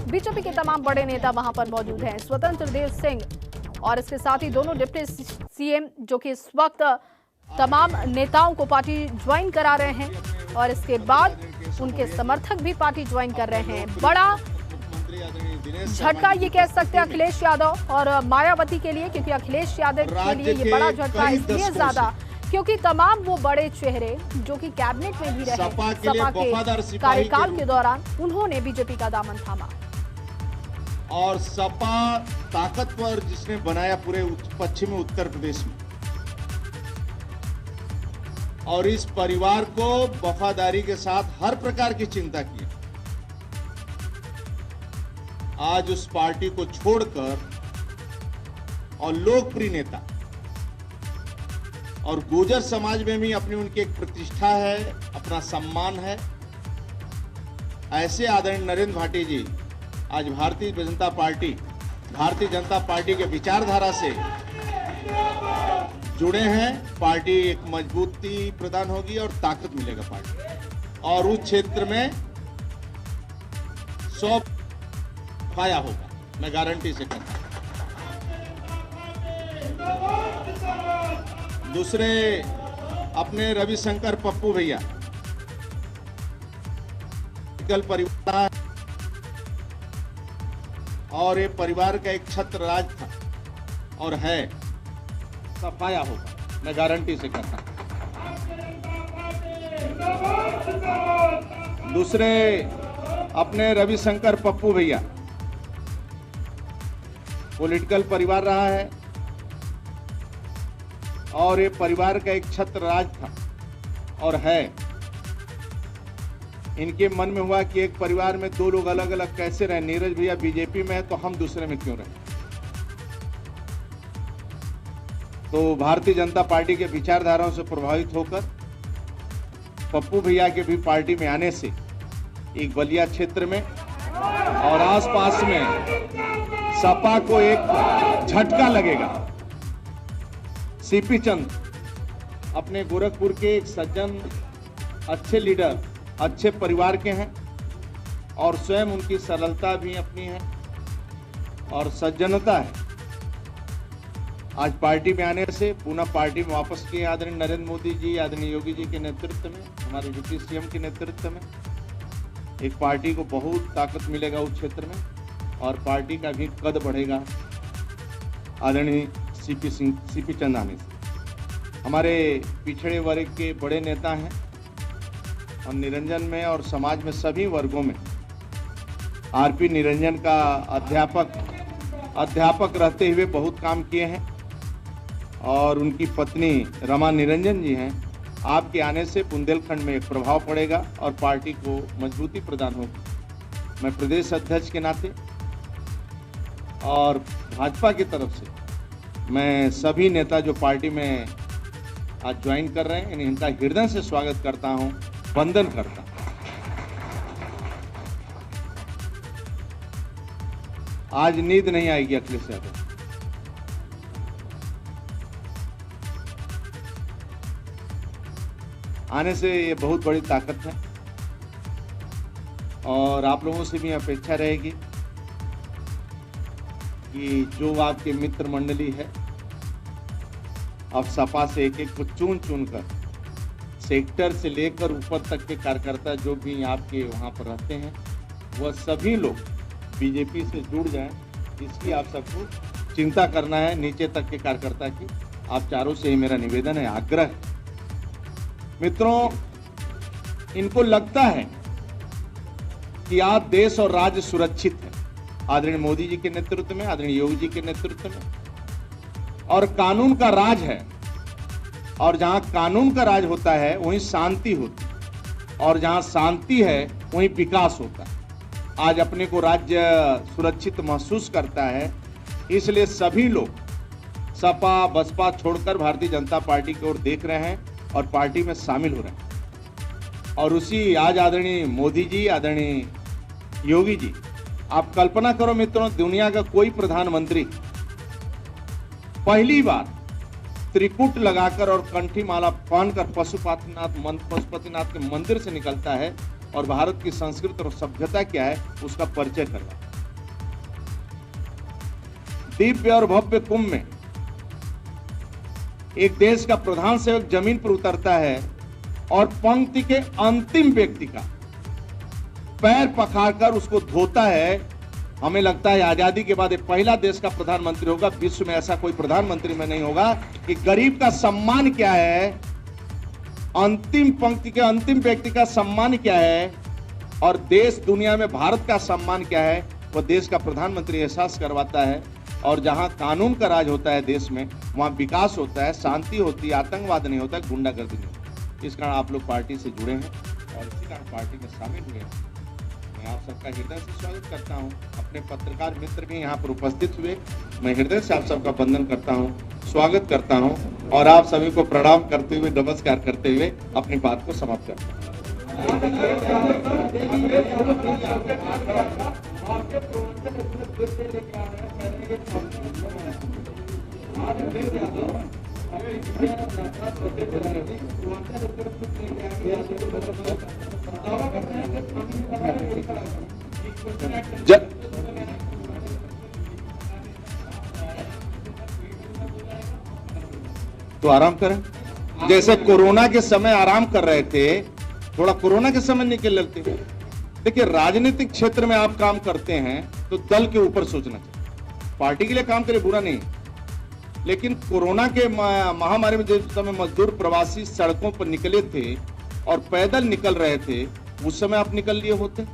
BJP के तमाम बड़े नेता वहां पर मौजूद हैं। स्वतंत्र देव सिंह और इसके साथ ही दोनों डिप्टी सीएम जो कि इस वक्त तमाम नेताओं को पार्टी ज्वाइन करा रहे हैं और इसके बाद उनके समर्थक भी पार्टी ज्वाइन कर रहे हैं। बड़ा झटका ये कह सकते हैं अखिलेश यादव और मायावती के लिए, क्योंकि अखिलेश यादव के लिए ये बड़ा झटका इसलिए ज्यादा क्योंकि तमाम वो बड़े चेहरे जो कि कैबिनेट में भी रहे सपा के कार्यकाल के दौरान, उन्होंने बीजेपी का दामन थामा। और सपा ताकतवर जिसने बनाया पूरे पश्चिमी उत्तर प्रदेश में, और इस परिवार को वफादारी के साथ हर प्रकार की चिंता की। आज उस पार्टी को छोड़कर और लोकप्रिय नेता और गुर्जर समाज में भी अपनी उनकी एक प्रतिष्ठा है, अपना सम्मान है, ऐसे आदरणीय नरेंद्र भाटी जी आज भारतीय जनता पार्टी के विचारधारा से जुड़े हैं। पार्टी एक मजबूती प्रदान होगी और ताकत मिलेगा पार्टी, और उस क्षेत्र में 100 फाया होगा, मैं गारंटी से कहता हूं। दूसरे अपने रविशंकर पप्पू भैया कल परिवार, और ये परिवार का एक छत्र राज था और है, सफाया होगा, मैं गारंटी से कहता हूं। दूसरे अपने रविशंकर पप्पू भैया पॉलिटिकल परिवार रहा है और ये परिवार का एक छत्र राज था और है। इनके मन में हुआ कि एक परिवार में दो लोग अलग अलग कैसे रहे, नीरज भैया बीजेपी में है तो हम दूसरे में क्यों रहे। तो भारतीय जनता पार्टी के विचारधाराओं से प्रभावित होकर पप्पू भैया के भी पार्टी में आने से एक बलिया क्षेत्र में और आसपास में सपा को एक झटका लगेगा। सीपी चंद अपने गोरखपुर के एक सज्जन, अच्छे लीडर, अच्छे परिवार के हैं और स्वयं उनकी सरलता भी अपनी है और सज्जनता है। आज पार्टी में आने से पुनः पार्टी में वापस किए आदरणीय नरेंद्र मोदी जी, आदरणीय योगी जी के नेतृत्व में, हमारे डिप्टी सीएम के नेतृत्व में एक पार्टी को बहुत ताकत मिलेगा उस क्षेत्र में और पार्टी का भी कद बढ़ेगा। आदरणीय सीपी चंद आने से हमारे पिछड़े वर्ग के बड़े नेता हैं और निरंजन में और समाज में सभी वर्गों में आरपी निरंजन का अध्यापक रहते हुए बहुत काम किए हैं और उनकी पत्नी रमा निरंजन जी हैं। आपके आने से बुंदेलखंड में एक प्रभाव पड़ेगा और पार्टी को मजबूती प्रदान होगी। मैं प्रदेश अध्यक्ष के नाते और भाजपा की तरफ से मैं सभी नेता जो पार्टी में आज ज्वाइन कर रहे हैं इनका हृदय से स्वागत करता हूं, वंदन करता हूं। आज नींद नहीं आएगी अखिलेश यादव। आने से ये बहुत बड़ी ताकत है और आप लोगों से भी अपेक्षा रहेगी कि जो आपके मित्र मंडली है अब सपा से एक एक को चुन कर सेक्टर से लेकर ऊपर तक के कार्यकर्ता जो भी आपके वहां पर रहते हैं वह सभी लोग बीजेपी से जुड़ जाएं, इसकी आप सबको चिंता करना है। नीचे तक के कार्यकर्ता की आप चारों से ही मेरा निवेदन है, आग्रह है। मित्रों, इनको लगता है कि आज देश और राज्य सुरक्षित है आदरणीय मोदी जी के नेतृत्व में, आदरणीय योगी जी के नेतृत्व में, और कानून का राज है और जहां कानून का राज होता है वहीं शांति होती है और जहां शांति है वहीं विकास होता है। आज अपने को राज्य सुरक्षित महसूस करता है, इसलिए सभी लोग सपा बसपा छोड़कर भारतीय जनता पार्टी की ओर देख रहे हैं और पार्टी में शामिल हो रहे हैं। और उसी आज आदरणीय मोदी जी, आदरणीय योगी जी, आप कल्पना करो मित्रों, दुनिया का कोई प्रधानमंत्री पहली बार त्रिकुट लगाकर और कंठी माला पहनकर पशुपतिनाथ के मंदिर से निकलता है और भारत की संस्कृति और सभ्यता क्या है उसका परिचय करवाता है। दिव्य और भव्य कुंभ में एक देश का प्रधान सेवक जमीन पर उतरता है और पंक्ति के अंतिम व्यक्ति का पैर पखारकर उसको धोता है। हमें लगता है आजादी के बाद ये पहला देश का प्रधानमंत्री होगा, विश्व में ऐसा कोई प्रधानमंत्री में नहीं होगा कि गरीब का सम्मान क्या है, अंतिम पंक्ति के अंतिम व्यक्ति का सम्मान क्या है और देश दुनिया में भारत का सम्मान क्या है, वह देश का प्रधानमंत्री एहसास करवाता है। और जहां कानून का राज होता है देश में, वहां विकास होता है, शांति होती है, आतंकवाद नहीं होता, गुंडागर्दी नहीं होती। इस कारण आप लोग पार्टी से जुड़े हैं और इसी कारण पार्टी में शामिल हुए हैं। मैं आप सबका हृदय से स्वागत करता हूं। अपने पत्रकार मित्र भी यहाँ पर उपस्थित हुए, मैं हृदय से आप सबका वंदन करता हूं, स्वागत करता हूं और आप सभी को प्रणाम करते हुए, नमस्कार करते हुए अपनी बात को समाप्त करता हूं। तो आराम करें, जैसे कोरोना के समय आराम कर रहे थे, थोड़ा कोरोना के समय निकल लेते। देखिए, राजनीतिक क्षेत्र में आप काम करते हैं तो दल के ऊपर सोचना चाहिए। पार्टी के लिए काम करें, बुरा नहीं, लेकिन कोरोना के महामारी में जिस समय मजदूर प्रवासी सड़कों पर निकले थे और पैदल निकल रहे थे, उस समय आप निकल लिए होते